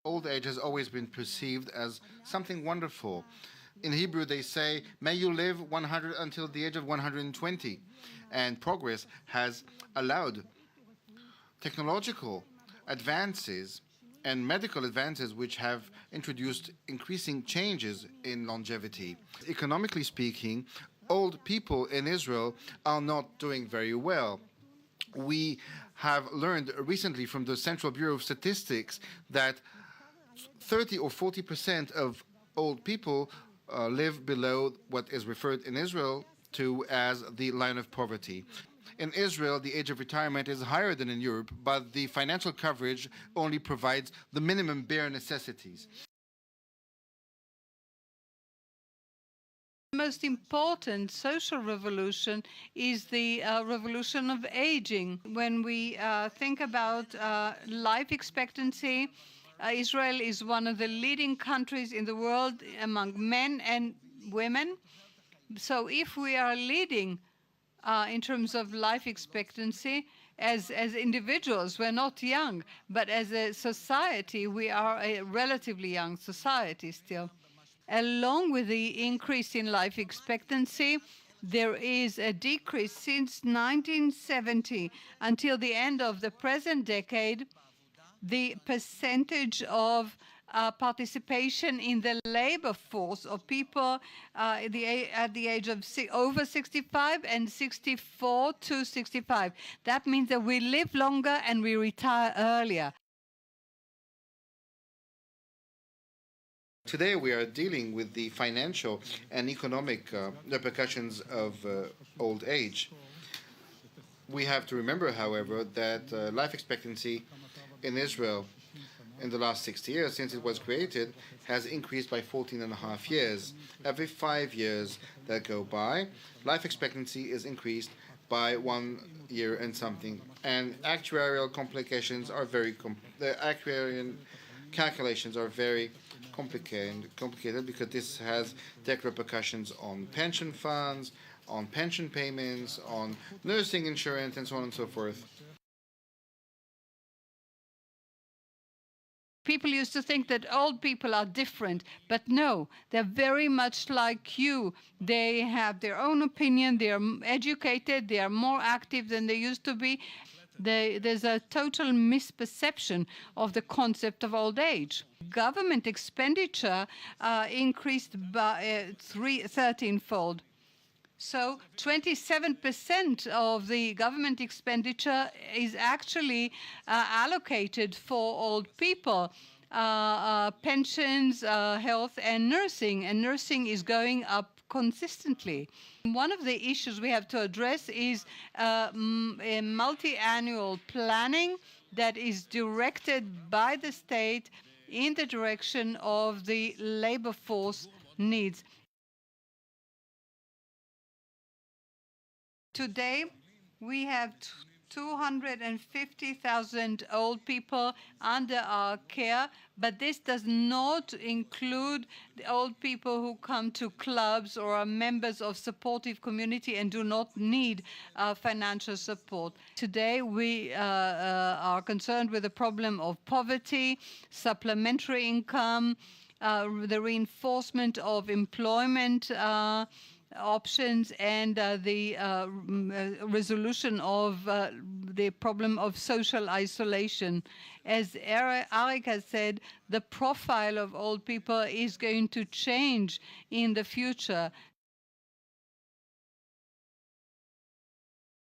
old age has always been perceived as something wonderful. In Hebrew, they say, may you live 100 until the age of 120. And progress has allowed technological advances and medical advances which have introduced increasing changes in longevity. Economically speaking, old people in Israel are not doing very well. We have learned recently from the Central Bureau of Statistics that 30 or 40% of old people live below what is referred in Israel to as the line of poverty. In Israel, the age of retirement is higher than in Europe, but the financial coverage only provides the minimum bare necessities. The most important social revolution is the revolution of aging. When we think about life expectancy, Israel is one of the leading countries in the world among men and women. So if we are leading in terms of life expectancy, as individuals, we're not young, but as a society, we are a relatively young society still. Along with the increase in life expectancy, there is a decrease since 1970 until the end of the present decade. The percentage of participation in the labor force of people at the age of over 65 and 64 to 65. That means that we live longer and we retire earlier. Today we are dealing with the financial and economic repercussions of old age. We have to remember, however, that life expectancy in Israel in the last 60 years, since it was created, has increased by 14.5 years. Every 5 years that go by, life expectancy is increased by 1 year and something. And actuarial complications are the actuarial calculations are very complicated because this has direct repercussions on pension funds, on pension payments, on nursing insurance, and so on and so forth. People used to think that old people are different, but no, they're very much like you. They have their own opinion, they are educated, they are more active than they used to be. There's a total misperception of the concept of old age. Government expenditure increased by 13-fold. So 27% of the government expenditure is actually allocated for old people, pensions, health, and nursing. And nursing is going up consistently. One of the issues we have to address is a multi-annual planning that is directed by the state in the direction of the labor force needs. Today, we have 250,000 old people under our care, but this does not include the old people who come to clubs or are members of supportive community and do not need financial support. Today, we are concerned with the problem of poverty, supplementary income, the reinforcement of employment options, and the resolution of the problem of social isolation. As Arie has said, the profile of old people is going to change in the future.